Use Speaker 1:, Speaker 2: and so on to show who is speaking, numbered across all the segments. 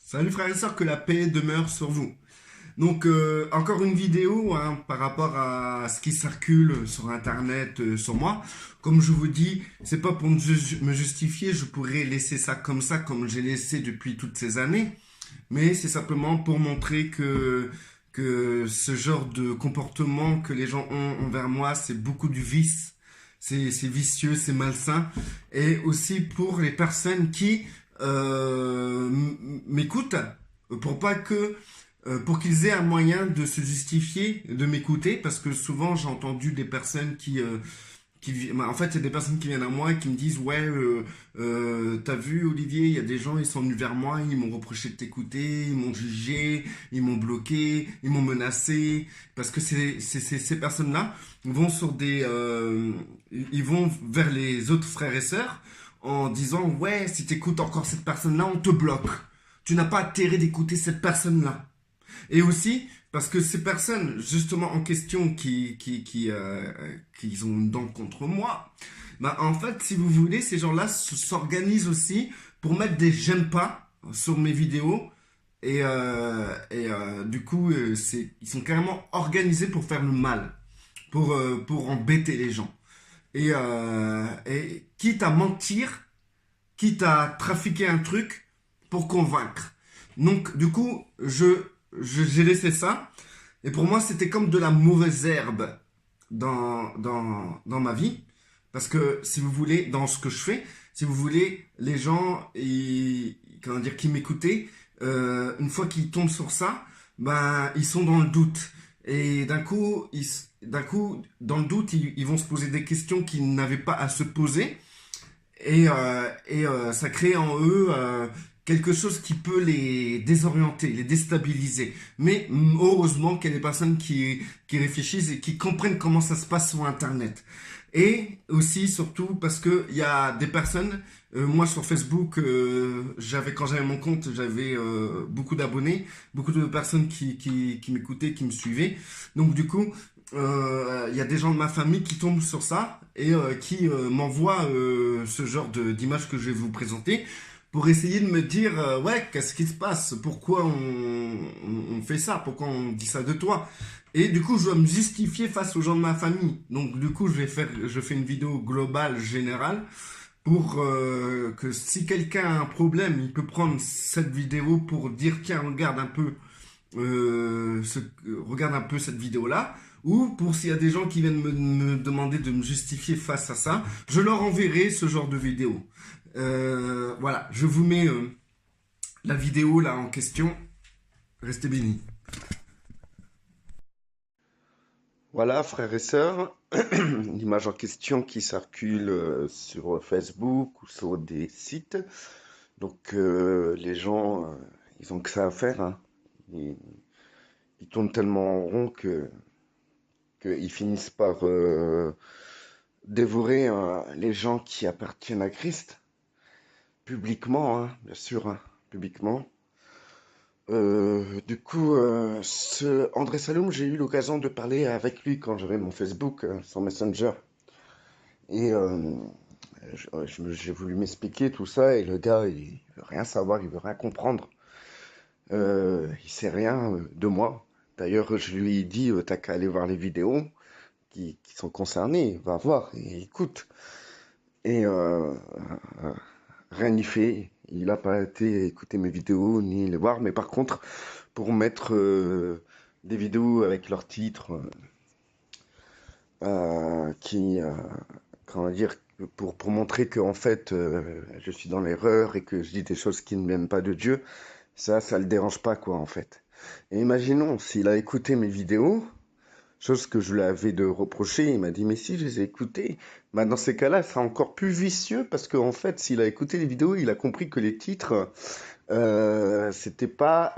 Speaker 1: Salut frères et sœurs, que la paix demeure sur vous. Donc encore une vidéo hein, par rapport à ce qui circule sur Internet sur moi. Comme je vous dis, c'est pas pour me justifier, je pourrais laisser ça comme j'ai laissé depuis toutes ces années. Mais c'est simplement pour montrer que ce genre de comportement que les gens ont envers moi, c'est beaucoup du vice. C'est vicieux, c'est malsain. Et aussi pour les personnes qui m'écoutent, pour pas que pour qu'ils aient un moyen de se justifier, de m'écouter, parce que souvent j'ai entendu des personnes en fait, il y a des personnes qui viennent à moi et qui me disent, ouais, t'as vu, Olivier, il y a des gens, ils sont venus vers moi, ils m'ont reproché de t'écouter, ils m'ont jugé, ils m'ont bloqué, ils m'ont menacé, parce que ces personnes-là vont ils vont vers les autres frères et sœurs en disant, ouais, si t'écoutes encore cette personne-là, on te bloque. Tu n'as pas intérêt d'écouter cette personne-là. Et aussi, parce que ces personnes, justement en question, qui ont une dent contre moi, bah, en fait, si vous voulez, ces gens-là s'organisent aussi pour mettre des j'aime pas sur mes vidéos. Du coup, ils sont carrément organisés pour faire le mal, pour embêter les gens. Et quitte à mentir, quitte à trafiquer un truc pour convaincre. Donc, du coup, j'ai laissé ça. Et pour moi, c'était comme de la mauvaise herbe dans ma vie. Parce que, si vous voulez, dans ce que je fais, si vous voulez, les gens comment dire, qui m'écoutaient, une fois qu'ils tombent sur ça, ben, ils sont dans le doute. Et d'un coup, dans le doute, ils vont se poser des questions qu'ils n'avaient pas à se poser. Ça crée en eux quelque chose qui peut les désorienter, les déstabiliser. Mais heureusement qu'il y a des personnes qui réfléchissent et qui comprennent comment ça se passe sur Internet. Et aussi, surtout, parce que il y a des personnes, moi sur Facebook, quand j'avais mon compte, j'avais beaucoup d'abonnés, beaucoup de personnes qui m'écoutaient, qui me suivaient. Donc du coup, il y a des gens de ma famille qui tombent sur ça et qui m'envoient ce genre d'image que je vais vous présenter pour essayer de me dire ouais, qu'est-ce qui se passe, pourquoi on fait ça, pourquoi on dit ça de toi. Et du coup, je dois me justifier face aux gens de ma famille. Donc du coup, je fais une vidéo globale, générale, pour que si quelqu'un a un problème, il peut prendre cette vidéo pour dire tiens, regarde un peu cette vidéo-là, ou pour s'il y a des gens qui viennent me demander de me justifier face à ça, je leur enverrai ce genre de vidéo. Voilà, je vous mets la vidéo là en question. Restez bénis.
Speaker 2: Voilà, frères et sœurs, l'image en question qui circule sur Facebook ou sur des sites. Donc les gens, ils ont que ça à faire, hein. Ils, ils tournent tellement en rond qu'ils finissent par dévorer les gens qui appartiennent à Christ, publiquement, hein, bien sûr, hein, publiquement. Ce André Saloum, j'ai eu l'occasion de parler avec lui quand j'avais mon Facebook sur Messenger. Et j'ai voulu m'expliquer tout ça et le gars, il veut rien savoir, il veut rien comprendre. Il sait rien de moi. D'ailleurs, je lui ai dit, t'as qu'à aller voir les vidéos qui sont concernées, va voir et écoute. Et rien n'y fait. Il n'a pas été écouter mes vidéos ni les voir, mais par contre, pour mettre des vidéos avec leurs titres comment dire, pour montrer que en fait, je suis dans l'erreur et que je dis des choses qui ne viennent pas de Dieu, ça le dérange pas, quoi, en fait. Et imaginons, s'il a écouté mes vidéos, chose que je lui avais de reprocher, il m'a dit, mais si, je les ai écoutées. Bah, dans ces cas-là, c'est encore plus vicieux parce qu'en fait, s'il a écouté les vidéos, il a compris que les titres, c'était pas,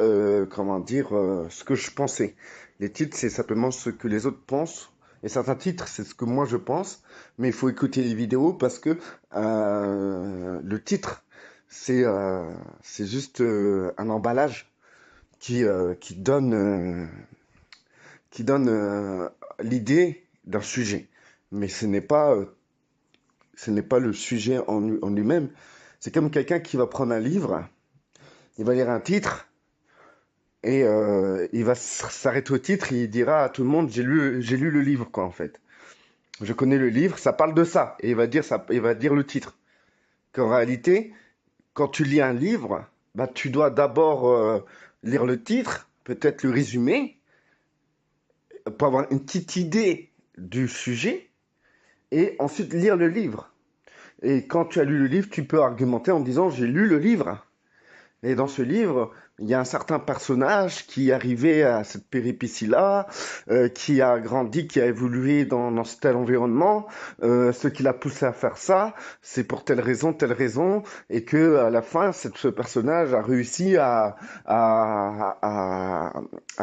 Speaker 2: comment dire, ce que je pensais. Les titres, c'est simplement ce que les autres pensent. Et certains titres, c'est ce que moi je pense. Mais il faut écouter les vidéos parce que le titre, c'est juste un emballage qui, euh, qui donne, euh, qui donne l'idée d'un sujet. Mais ce n'est pas le sujet en lui-même. C'est comme quelqu'un qui va prendre un livre Il va lire un titre et il va s'arrêter au titre et il dira à tout le monde, j'ai lu le livre, quoi, en fait. Je connais le livre, ça parle de ça. Et il va dire ça, il va dire le titre. Qu'en réalité, quand tu lis un livre, bah, tu dois d'abord lire le titre, peut-être le résumé, pour avoir une petite idée du sujet, et ensuite lire le livre. Et quand tu as lu le livre, tu peux argumenter en disant j'ai lu le livre. Et dans ce livre, il y a un certain personnage qui est arrivé à cette péripétie-là, qui a grandi, qui a évolué dans tel environnement, ce qui l'a poussé à faire ça, c'est pour telle raison, et que à la fin, ce personnage a réussi à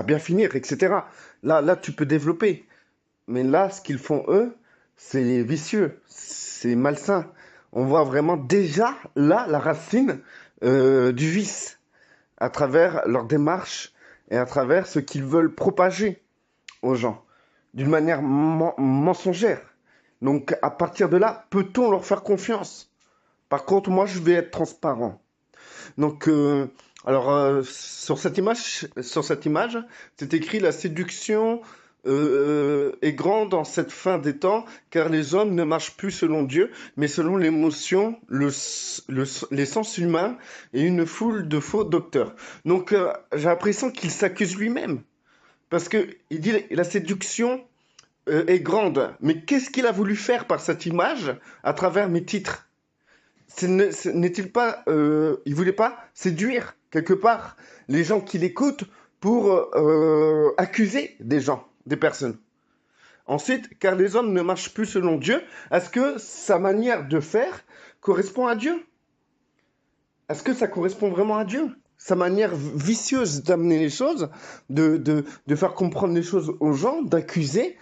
Speaker 2: bien finir, etc. Là, tu peux développer. Mais là, ce qu'ils font eux, c'est vicieux, c'est malsain. On voit vraiment déjà là la racine du vice à travers leur démarche et à travers ce qu'ils veulent propager aux gens d'une manière mensongère. Donc à partir de là, peut-on leur faire confiance? Par contre, moi, je vais être transparent. Donc, sur cette image, c'est écrit la séduction est grande en cette fin des temps, car les hommes ne marchent plus selon Dieu, mais selon l'émotion, les sens humains et une foule de faux docteurs. Donc, j'ai l'impression qu'il s'accuse lui-même, parce que il dit la séduction est grande. Mais qu'est-ce qu'il a voulu faire par cette image à travers mes titres? N'est-il pas, il voulait pas séduire quelque part les gens qui l'écoutent pour accuser des gens, des personnes. Ensuite, car les hommes ne marchent plus selon Dieu, est-ce que sa manière de faire correspond à Dieu? Est-ce que ça correspond vraiment à Dieu? Sa manière vicieuse d'amener les choses, de faire comprendre les choses aux gens, d'accuser,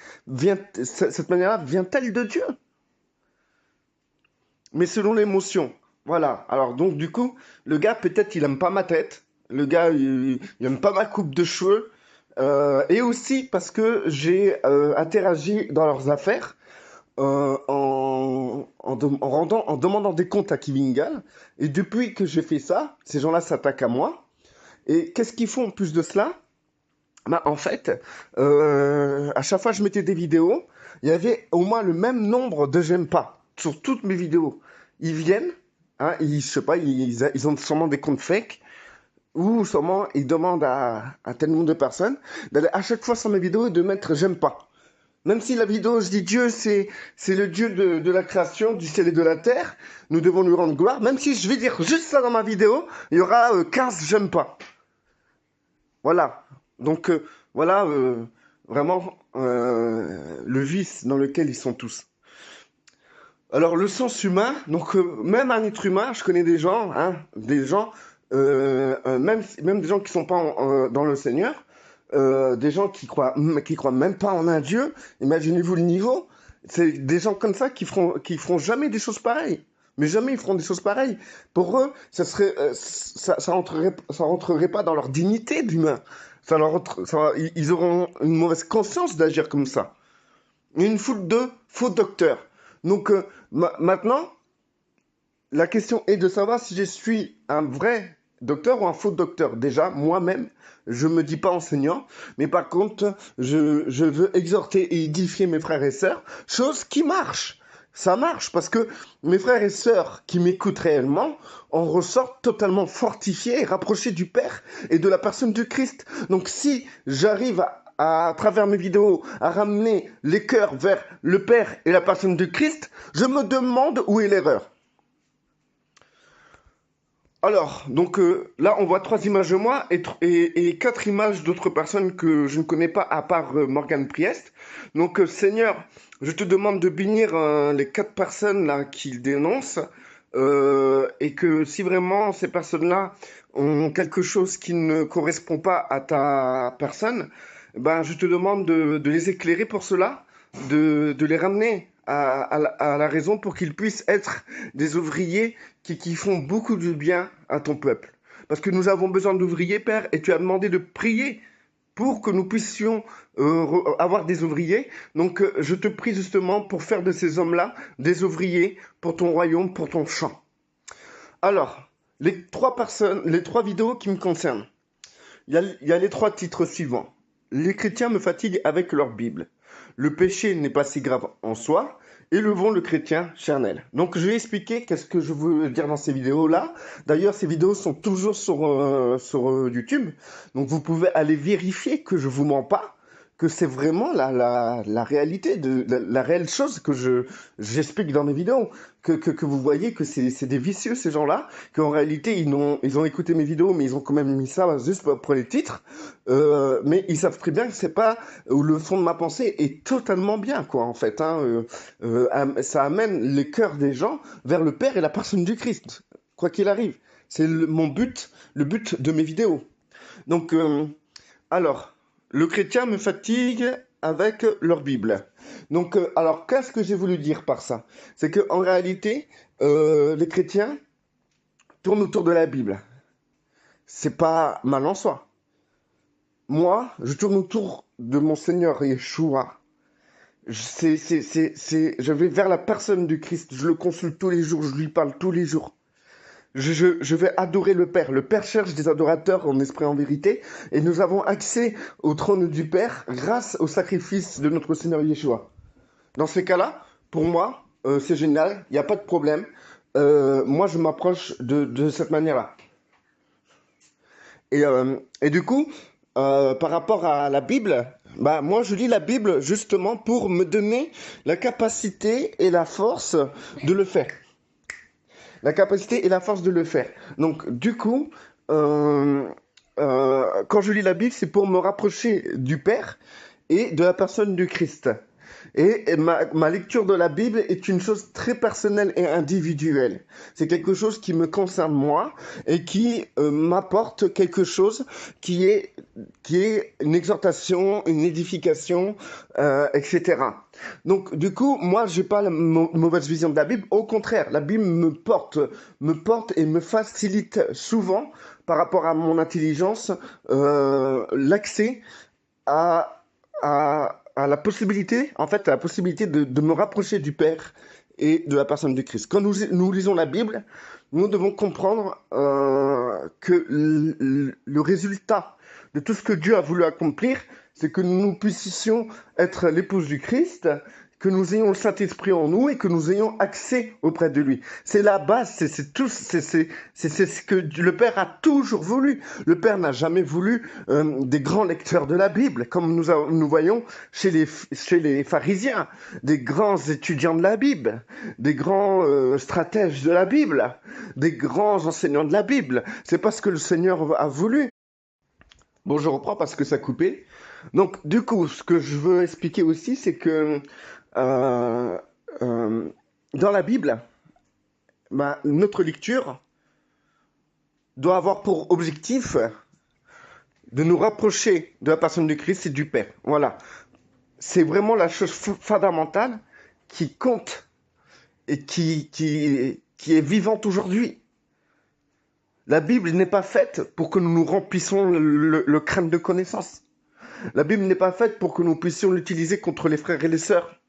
Speaker 2: cette manière-là vient-elle de Dieu? Mais selon l'émotion. Voilà. Alors donc du coup, le gars peut-être il aime pas ma tête. Le gars il aime pas ma coupe de cheveux. Et aussi parce que j'ai interagi dans leurs affaires en demandant des comptes à Kivingal. Et depuis que j'ai fait ça, ces gens-là s'attaquent à moi. Et qu'est-ce qu'ils font en plus de cela? Bah, en fait, à chaque fois que je mettais des vidéos, il y avait au moins le même nombre de j'aime pas sur toutes mes vidéos. Ils viennent, hein, je sais pas, ils ont sûrement des comptes fake, ou sûrement ils demandent à tel nombre de personnes d'aller à chaque fois sur mes vidéos et de mettre j'aime pas. Même si la vidéo, je dis Dieu, c'est le Dieu de la création, du ciel et de la terre, nous devons lui rendre gloire. Même si je vais dire juste ça dans ma vidéo, il y aura 15 j'aime pas. Voilà. Donc, voilà vraiment le vice dans lequel ils sont tous. Alors, le sens humain, donc même un être humain, je connais des gens, hein, même des gens qui sont pas dans le Seigneur, des gens qui croient même pas en un Dieu. Imaginez-vous le niveau. C'est des gens comme ça qui feront jamais des choses pareilles. Mais jamais ils feront des choses pareilles. Pour eux, ça rentrerait pas dans leur dignité d'humain. Ils auront une mauvaise conscience d'agir comme ça. Une foule de faux docteurs. Donc maintenant, la question est de savoir si je suis un vrai docteur ou un faux docteur. Déjà, moi-même, je me dis pas enseignant, mais par contre, je veux exhorter et édifier mes frères et sœurs, chose qui marche. Ça marche parce que mes frères et sœurs qui m'écoutent réellement en ressortent totalement fortifiés et rapprochés du Père et de la personne du Christ. Donc si j'arrive à travers mes vidéos, à ramener les cœurs vers le Père et la personne du Christ, je me demande où est l'erreur. Alors, donc là, on voit 3 images de moi et 4 images d'autres personnes que je ne connais pas à part Morgane Priest. Donc, Seigneur, je te demande de bénir les 4 personnes là qu'il dénonce et que si vraiment ces personnes-là ont quelque chose qui ne correspond pas à ta personne, ben, je te demande de les éclairer pour cela, de les ramener à la raison pour qu'ils puissent être des ouvriers qui font beaucoup de bien à ton peuple. Parce que nous avons besoin d'ouvriers, Père, et tu as demandé de prier pour que nous puissions avoir des ouvriers. Donc je te prie justement pour faire de ces hommes-là des ouvriers pour ton royaume, pour ton champ. Alors, les trois vidéos qui me concernent. Il y a les trois titres suivants. Les chrétiens me fatiguent avec leur Bible. Le péché n'est pas si grave en soi. Élevons le chrétien charnel. Donc je vais expliquer qu'est-ce que je veux dire dans ces vidéos-là. D'ailleurs, ces vidéos sont toujours sur YouTube. Donc vous pouvez aller vérifier que je vous mens pas, que c'est vraiment la réalité, la réelle chose que j'explique dans mes vidéos. Que vous voyez que c'est des vicieux ces gens-là, qu'en réalité ils ont écouté mes vidéos, mais ils ont quand même mis ça juste pour les titres. Mais ils savent très bien que c'est pas le fond de ma pensée est totalement bien, quoi, en fait. Ça amène les cœurs des gens vers le Père et la personne du Christ, quoi qu'il arrive. C'est mon but, le but de mes vidéos. Donc, alors, le chrétien me fatigue avec leur Bible. Donc, alors, qu'est-ce que j'ai voulu dire par ça? C'est qu'en réalité, les chrétiens tournent autour de la Bible. C'est pas mal en soi. Moi, je tourne autour de mon Seigneur Yeshua. Je vais vers la personne du Christ. Je le consulte tous les jours, je lui parle tous les jours. Je vais adorer le Père. Le Père cherche des adorateurs en esprit et en vérité. Et nous avons accès au trône du Père grâce au sacrifice de notre Seigneur Yeshua. Dans ces cas-là, pour moi, c'est génial. Il n'y a pas de problème. Moi, je m'approche de cette manière-là. Et du coup, par rapport à la Bible, bah, moi, je lis la Bible justement pour me donner la capacité et la force de le faire. La capacité et la force de le faire. Donc, du coup, quand je lis la Bible, c'est pour me rapprocher du Père et de la personne du Christ. Et ma lecture de la Bible est une chose très personnelle et individuelle. C'est quelque chose qui me concerne moi et qui m'apporte quelque chose qui est une exhortation, une édification, etc. Donc, du coup, moi, j'ai pas la mauvaise vision de la Bible. Au contraire, la Bible me porte et me facilite souvent, par rapport à mon intelligence, l'accès à, à la possibilité, en fait, à la possibilité de me rapprocher du Père et de la personne du Christ. Quand nous lisons la Bible, nous devons comprendre que le résultat de tout ce que Dieu a voulu accomplir, c'est que nous puissions être l'épouse du Christ, que nous ayons le Saint-Esprit en nous et que nous ayons accès auprès de lui. C'est la base, c'est ce que le Père a toujours voulu. Le Père n'a jamais voulu des grands lecteurs de la Bible, comme nous voyons chez les pharisiens, des grands étudiants de la Bible, des grands stratèges de la Bible, des grands enseignants de la Bible. C'est pas ce que le Seigneur a voulu. Bon, je reprends parce que ça a coupé. Donc, du coup, ce que je veux expliquer aussi, c'est que euh, euh, dans la Bible, bah, notre lecture doit avoir pour objectif de nous rapprocher de la personne du Christ et du Père. Voilà. C'est vraiment la chose fondamentale qui compte et qui est vivante aujourd'hui. La Bible n'est pas faite pour que nous nous remplissions le crâne de connaissances. La Bible n'est pas faite pour que nous puissions l'utiliser contre les frères et les sœurs.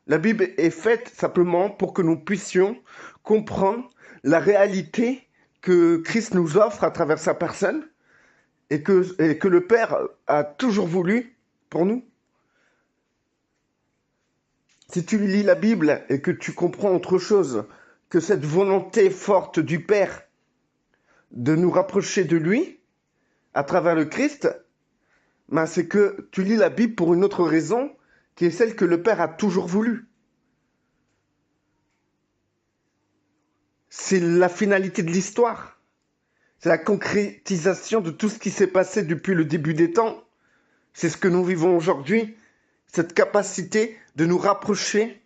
Speaker 2: La Bible est faite simplement pour que nous puissions comprendre la réalité que Christ nous offre à travers sa personne et que le Père a toujours voulu pour nous. Si tu lis la Bible et que tu comprends autre chose que cette volonté forte du Père de nous rapprocher de lui à travers le Christ, ben c'est que tu lis la Bible pour une autre raison qui est celle que le Père a toujours voulu. C'est la finalité de l'histoire. C'est la concrétisation de tout ce qui s'est passé depuis le début des temps. C'est ce que nous vivons aujourd'hui, cette capacité de nous rapprocher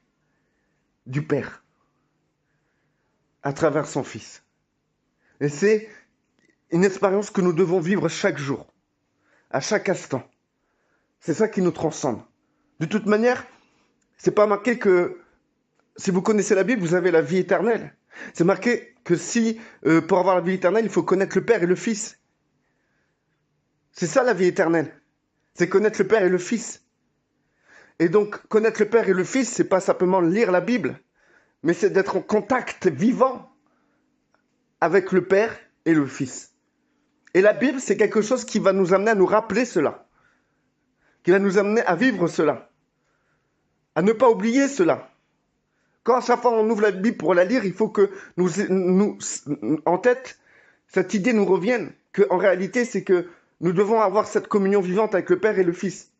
Speaker 2: du Père à travers son Fils. Et c'est une expérience que nous devons vivre chaque jour, à chaque instant. C'est ça qui nous transcende. De toute manière, c'est pas marqué que si vous connaissez la Bible, vous avez la vie éternelle. C'est marqué que pour avoir la vie éternelle, il faut connaître le Père et le Fils. C'est ça la vie éternelle. C'est connaître le Père et le Fils. Et donc, connaître le Père et le Fils, c'est pas simplement lire la Bible, mais c'est d'être en contact vivant avec le Père et le Fils. Et la Bible, c'est quelque chose qui va nous amener à nous rappeler cela, qui va nous amener à vivre cela, à ne pas oublier cela. Quand à chaque fois on ouvre la Bible pour la lire, il faut que en tête, cette idée nous revienne, qu'en réalité, c'est que nous devons avoir cette communion vivante avec le Père et le Fils.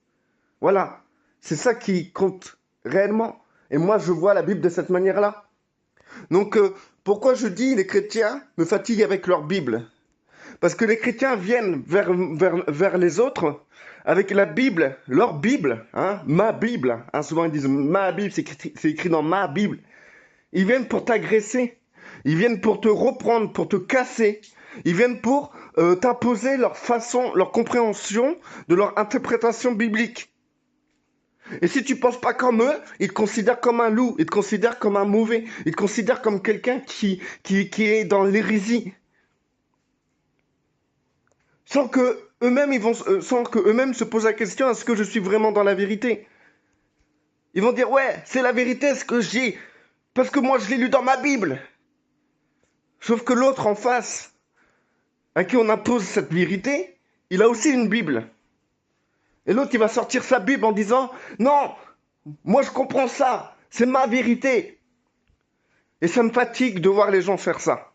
Speaker 2: Voilà, c'est ça qui compte réellement. Et moi, je vois la Bible de cette manière-là. Donc, pourquoi je dis les chrétiens me fatiguent avec leur Bible? Parce que les chrétiens viennent vers les autres avec la Bible, leur Bible, hein, ma Bible. Hein, souvent ils disent ma Bible, c'est écrit dans ma Bible. Ils viennent pour t'agresser, ils viennent pour te reprendre, pour te casser. Ils viennent pour t'imposer leur façon, leur compréhension de leur interprétation biblique. Et si tu ne penses pas comme eux, ils te considèrent comme un loup, ils te considèrent comme un mauvais, ils te considèrent comme quelqu'un qui est dans l'hérésie. Sans que eux-mêmes se posent la question, est-ce que je suis vraiment dans la vérité? Ils vont dire, ouais, c'est la vérité ce que j'ai, parce que moi je l'ai lu dans ma Bible. Sauf que l'autre en face, à qui on impose cette vérité, il a aussi une Bible. Et l'autre, il va sortir sa Bible en disant, non, moi je comprends ça, c'est ma vérité. Et ça me fatigue de voir les gens faire ça.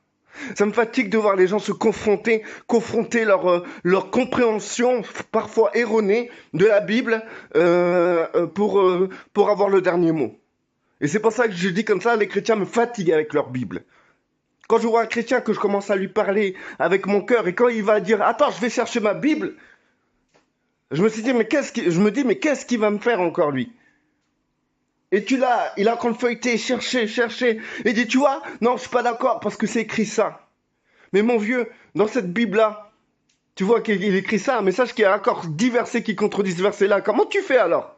Speaker 2: Ça me fatigue de voir les gens se confronter leur compréhension parfois erronée de la Bible pour avoir le dernier mot. Et c'est pour ça que je dis comme ça, les chrétiens me fatiguent avec leur Bible. Quand je vois un chrétien que je commence à lui parler avec mon cœur et quand il va dire « Attends, je vais chercher ma Bible », je me dis « Mais qu'est-ce qu'il va me faire encore lui ?» Et il a encore feuilleté, cherché, et il dit, tu vois, non, je suis pas d'accord parce que c'est écrit ça. Mais mon vieux, dans cette Bible-là, tu vois qu'il écrit ça, mais sache qu'il y a encore 10 versets qui contredisent ce verset-là. Comment tu fais alors?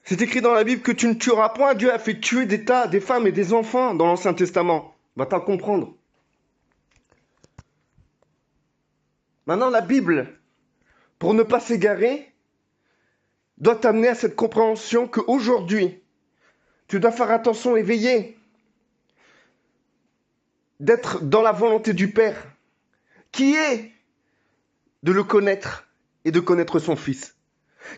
Speaker 2: C'est écrit dans la Bible que tu ne tueras point. Dieu a fait tuer des femmes et des enfants dans l'Ancien Testament. Va t'en comprendre. Maintenant, la Bible, pour ne pas s'égarer, doit t'amener à cette compréhension qu'aujourd'hui, tu dois faire attention et veiller d'être dans la volonté du Père, qui est de le connaître et de connaître son Fils.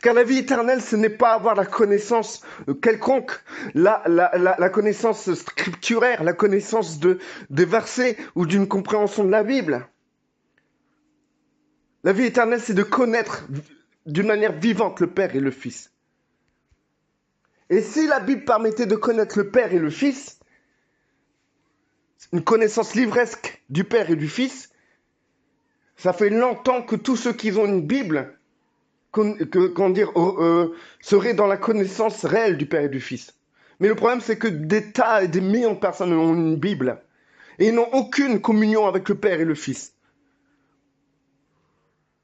Speaker 2: Car la vie éternelle, ce n'est pas avoir la connaissance quelconque, la connaissance scripturaire, la connaissance des versets ou d'une compréhension de la Bible. La vie éternelle, c'est de connaître d'une manière vivante le Père et le Fils. Et si la Bible permettait de connaître le Père et le Fils, une connaissance livresque du Père et du Fils, ça fait longtemps que tous ceux qui ont une Bible seraient dans la connaissance réelle du Père et du Fils. Mais le problème, c'est que des tas et des millions de personnes ont une Bible et ils n'ont aucune communion avec le Père et le Fils.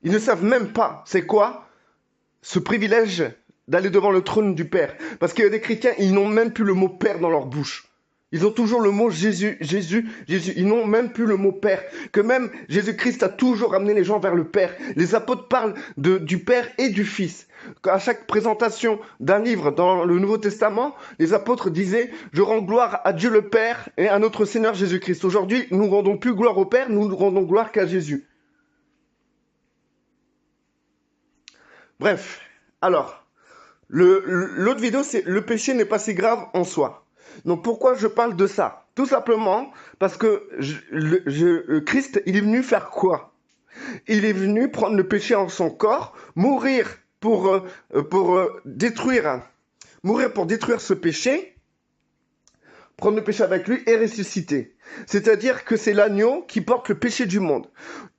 Speaker 2: Ils ne savent même pas c'est quoi ce privilège d'aller devant le trône du Père. Parce qu'il y a des chrétiens, ils n'ont même plus le mot Père dans leur bouche. Ils ont toujours le mot Jésus, Jésus, Jésus. Ils n'ont même plus le mot Père. Que même Jésus-Christ a toujours amené les gens vers le Père. Les apôtres parlent du Père et du Fils. À chaque présentation d'un livre dans le Nouveau Testament, les apôtres disaient « Je rends gloire à Dieu le Père et à notre Seigneur Jésus-Christ ». Aujourd'hui, nous ne rendons plus gloire au Père, nous ne rendons gloire qu'à Jésus. Bref, alors, l'autre vidéo, c'est « Le péché n'est pas si grave en soi ». Donc pourquoi je parle de ça? Tout simplement parce que Christ, il est venu faire quoi? Il est venu prendre le péché en son corps, mourir pour détruire ce péché, prendre le péché avec lui et ressusciter. C'est-à-dire que c'est l'agneau qui porte le péché du monde.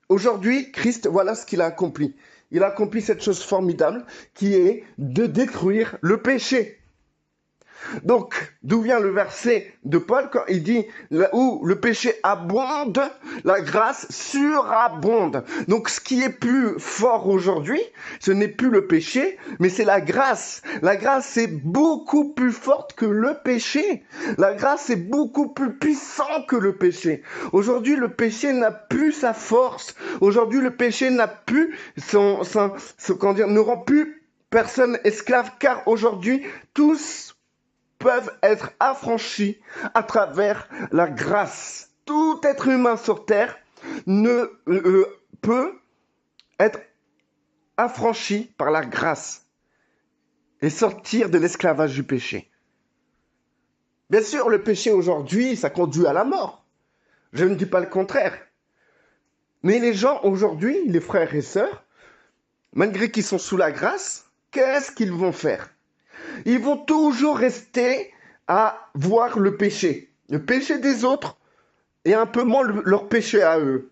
Speaker 2: Aujourd'hui, Christ, voilà ce qu'il a accompli. Il a accompli cette chose formidable qui est de détruire le péché. Donc, d'où vient le verset de Paul quand il dit là où le péché abonde, la grâce surabonde. Donc, ce qui est plus fort aujourd'hui, ce n'est plus le péché, mais c'est la grâce. La grâce est beaucoup plus forte que le péché. La grâce est beaucoup plus puissante que le péché. Aujourd'hui, le péché n'a plus sa force. Aujourd'hui, le péché n'a plus ne rend plus personne esclave, car aujourd'hui, tous peuvent être affranchis à travers la grâce. Tout être humain sur terre ne peut être affranchi par la grâce et sortir de l'esclavage du péché. Bien sûr, le péché aujourd'hui, ça conduit à la mort. Je ne dis pas le contraire. Mais les gens aujourd'hui, les frères et sœurs, malgré qu'ils sont sous la grâce, qu'est-ce qu'ils vont faire? Ils vont toujours rester à voir le péché des autres et un peu moins leur péché à eux.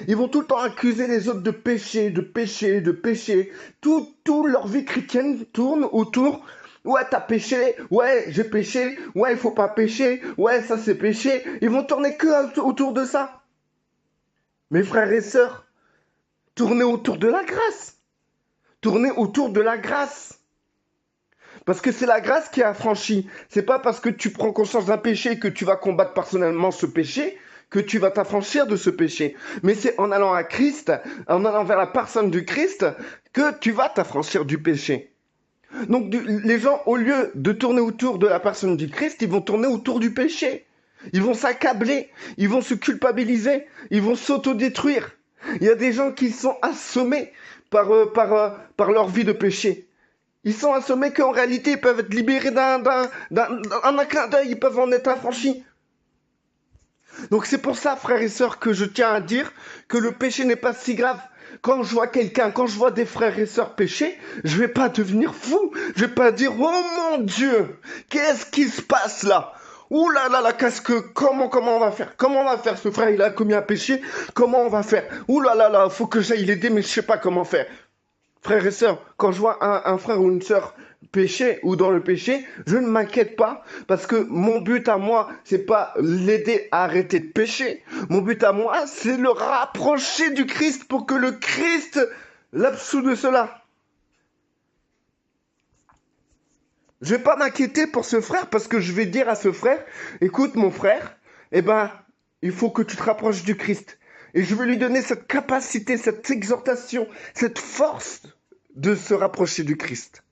Speaker 2: Ils vont tout le temps accuser les autres de péché, de péché, de péché. Tout leur vie chrétienne tourne autour. Ouais, t'as péché. Ouais, j'ai péché. Ouais, il faut pas pécher. Ouais, ça c'est péché. Ils vont tourner que autour de ça. Mes frères et sœurs, tournez autour de la grâce. Tournez autour de la grâce. Parce que c'est la grâce qui a affranchi. C'est pas parce que tu prends conscience d'un péché que tu vas combattre personnellement ce péché que tu vas t'affranchir de ce péché. Mais c'est en allant à Christ, en allant vers la personne du Christ, que tu vas t'affranchir du péché. Donc les gens, au lieu de tourner autour de la personne du Christ, ils vont tourner autour du péché. Ils vont s'accabler, ils vont se culpabiliser, ils vont s'autodétruire. Il y a des gens qui sont assommés par leur vie de péché. Ils sont assommés qu'en réalité, ils peuvent être libérés d'un clin d'œil, ils peuvent en être affranchis. Donc c'est pour ça, frères et sœurs, que je tiens à dire que le péché n'est pas si grave. Quand je vois quelqu'un, quand je vois des frères et sœurs pécher, je vais pas devenir fou. Je vais pas dire, oh mon Dieu, qu'est-ce qui se passe là? Ouh là là là, comment on va faire? Comment on va faire? Ce frère, il a commis un péché. Comment on va faire? Ouh là là là, faut que j'aille l'aider, mais je sais pas comment faire. Frères et sœurs, quand je vois un frère ou une sœur pécher ou dans le péché, je ne m'inquiète pas parce que mon but à moi, c'est pas l'aider à arrêter de pécher. Mon but à moi, c'est le rapprocher du Christ pour que le Christ l'absout de cela. Je vais pas m'inquiéter pour ce frère parce que je vais dire à ce frère, écoute mon frère, il faut que tu te rapproches du Christ. Et je vais lui donner cette capacité, cette exhortation, cette force de se rapprocher du Christ.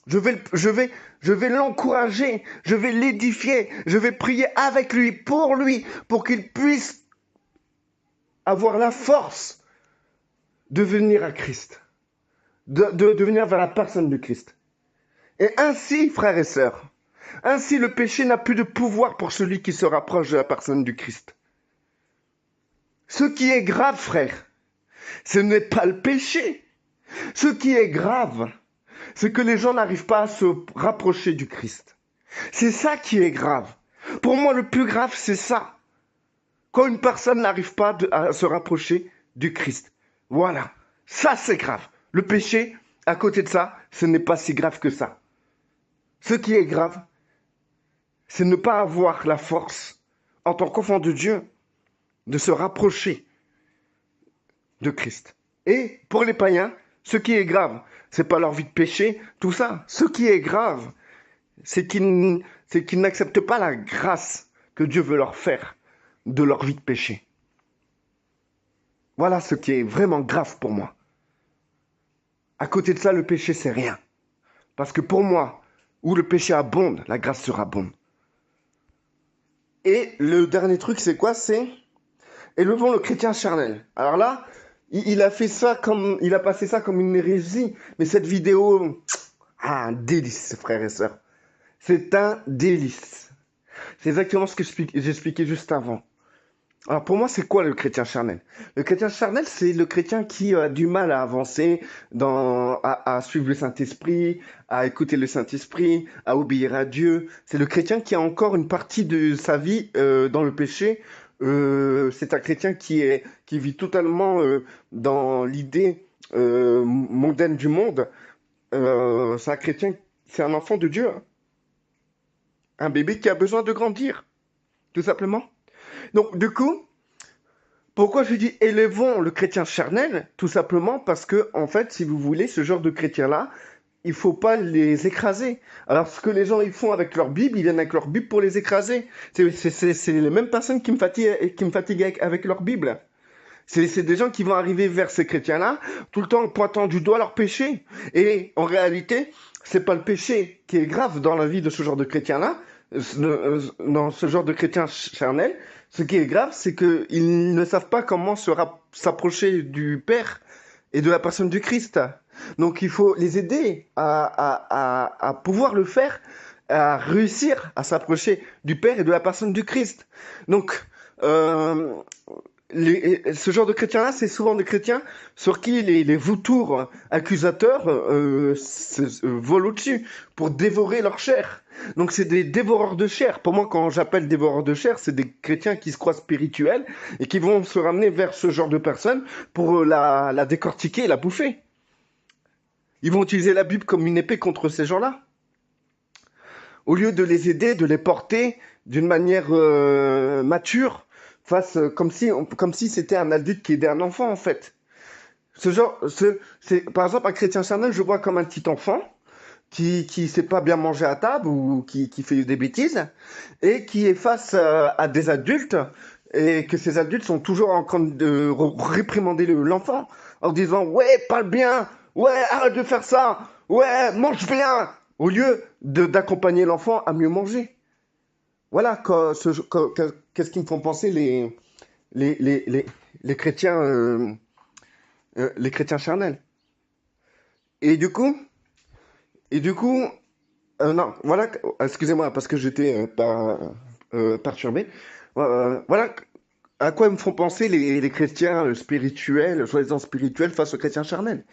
Speaker 2: Je vais l'encourager, je vais l'édifier, je vais prier avec lui, pour qu'il puisse avoir la force de venir à Christ, de venir vers la personne du Christ. Et ainsi, frères et sœurs, ainsi le péché n'a plus de pouvoir pour celui qui se rapproche de la personne du Christ. Ce qui est grave, frère, ce n'est pas le péché. Ce qui est grave, c'est que les gens n'arrivent pas à se rapprocher du Christ. C'est ça qui est grave. Pour moi, le plus grave, c'est ça. Quand une personne n'arrive pas à se rapprocher du Christ. Voilà, ça c'est grave. Le péché, à côté de ça, ce n'est pas si grave que ça. Ce qui est grave, c'est ne pas avoir la force, en tant qu'enfant de Dieu, de se rapprocher de Christ. Et pour les païens, ce qui est grave, c'est pas leur vie de péché, tout ça. Ce qui est grave, c'est qu'ils n'acceptent pas la grâce que Dieu veut leur faire de leur vie de péché. Voilà ce qui est vraiment grave pour moi. À côté de ça, le péché, c'est rien. Parce que pour moi, où le péché abonde, la grâce sera abonde. Et le dernier truc, c'est quoi? C'est élevons le chrétien charnel. Alors là, il a passé ça comme une hérésie. Mais cette vidéo, un délice, frères et sœurs. C'est un délice. C'est exactement ce que j'expliquais juste avant. Alors pour moi, c'est quoi le chrétien charnel? Le chrétien charnel, c'est le chrétien qui a du mal à avancer, à suivre le Saint-Esprit, à écouter le Saint-Esprit, à obéir à Dieu. C'est le chrétien qui a encore une partie de sa vie dans le péché. C'est un chrétien qui vit totalement dans l'idée mondaine du monde. C'est un chrétien, c'est un enfant de Dieu. Hein. Un bébé qui a besoin de grandir, tout simplement. Donc, du coup, pourquoi je dis élevons le chrétien charnel? Tout simplement parce que, en fait, si vous voulez, ce genre de chrétiens-là, il faut pas les écraser. Alors, ce que les gens ils font avec leur Bible, ils viennent avec leur Bible pour les écraser. C'est les mêmes personnes qui me fatiguent avec leur Bible. C'est des gens qui vont arriver vers ces chrétiens-là, tout le temps en pointant du doigt leur péché. Et en réalité, c'est pas le péché qui est grave dans la vie de ce genre de chrétien-là, dans ce genre de chrétien charnel. Ce qui est grave, c'est qu'ils ne savent pas comment s'approcher du Père et de la personne du Christ. Donc il faut les aider à pouvoir le faire, à réussir à s'approcher du Père et de la personne du Christ. Donc, euh, ce genre de chrétiens-là, c'est souvent des chrétiens sur qui les vautours accusateurs volent au-dessus pour dévorer leur chair. Donc c'est des dévoreurs de chair. Pour moi, quand j'appelle dévoreurs de chair, c'est des chrétiens qui se croient spirituels et qui vont se ramener vers ce genre de personnes pour la décortiquer et la bouffer. Ils vont utiliser la Bible comme une épée contre ces gens-là. Au lieu de les aider, de les porter d'une manière mature, comme si c'était un adulte qui aidait un enfant en fait. Par exemple, un chrétien charnel, je vois comme un petit enfant qui sait pas bien manger à table ou qui fait des bêtises et qui est face à des adultes et que ces adultes sont toujours en train de réprimander l'enfant en disant ouais, parle bien, ouais, arrête de faire ça, ouais, mange bien, au lieu d'accompagner l'enfant à mieux manger. Voilà qu'est-ce qui me font penser les, les, les, les chrétiens charnels. Et du coup, et du coup, non, voilà, excusez-moi parce que j'étais perturbé. Voilà à quoi me font penser les chrétiens spirituels, soi-disant spirituels, face aux chrétiens charnels.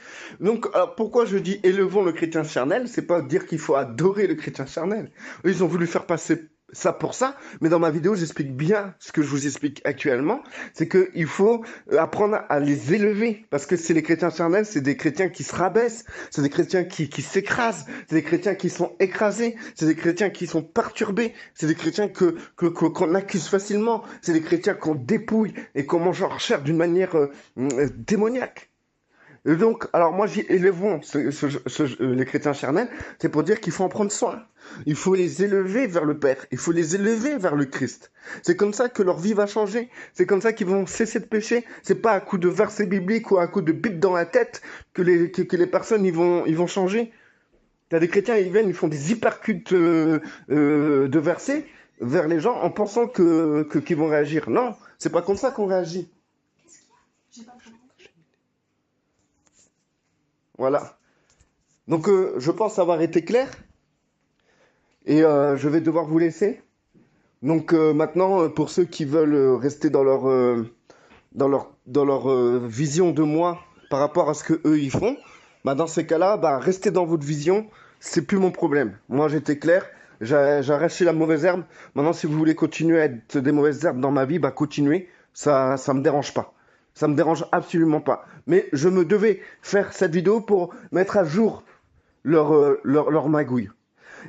Speaker 2: Donc, alors, pourquoi je dis élevons le chrétien charnel, c'est pas dire qu'il faut adorer le chrétien charnel. Eux, ils ont voulu faire passer ça pour ça, mais dans ma vidéo, j'explique bien ce que je vous explique actuellement, c'est qu'il faut apprendre à les élever, parce que c'est les chrétiens charnels, c'est des chrétiens qui se rabaissent, c'est des chrétiens qui s'écrasent, c'est des chrétiens qui sont écrasés, c'est des chrétiens qui sont perturbés, c'est des chrétiens qu'on accuse facilement, c'est des chrétiens qu'on dépouille et qu'on mange leur chair d'une manière démoniaque. Et donc, alors moi, élevons les chrétiens charnels, c'est pour dire qu'il faut en prendre soin. Il faut les élever vers le Père. Il faut les élever vers le Christ. C'est comme ça que leur vie va changer. C'est comme ça qu'ils vont cesser de pécher. C'est pas à coup de versets bibliques ou à coup de Bible dans la tête que les personnes ils vont changer. T'as des chrétiens, ils viennent, ils font des hypercutes de versets vers les gens en pensant qu'ils vont réagir. Non, c'est pas comme ça qu'on réagit. Voilà. Donc, je pense avoir été clair et je vais devoir vous laisser. Donc, maintenant, pour ceux qui veulent rester dans leur vision de moi par rapport à ce que eux ils font, bah, dans ces cas-là, bah, restez dans votre vision, c'est plus mon problème. Moi, j'étais clair, j'ai arraché la mauvaise herbe. Maintenant, si vous voulez continuer à être des mauvaises herbes dans ma vie, bah, continuez. Ça me dérange pas. Ça me dérange absolument pas. Mais je me devais faire cette vidéo pour mettre à jour leur magouille.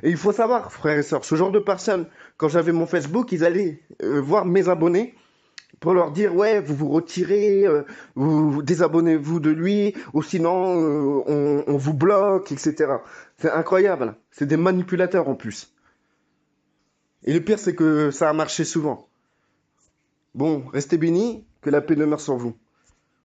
Speaker 2: Et il faut savoir, frères et sœurs, ce genre de personnes, quand j'avais mon Facebook, ils allaient voir mes abonnés pour leur dire ouais, vous vous retirez, vous désabonnez-vous de lui, ou sinon on vous bloque, etc. C'est incroyable. C'est des manipulateurs en plus. Et le pire, c'est que ça a marché souvent. Bon, restez bénis, que la paix demeure sur vous.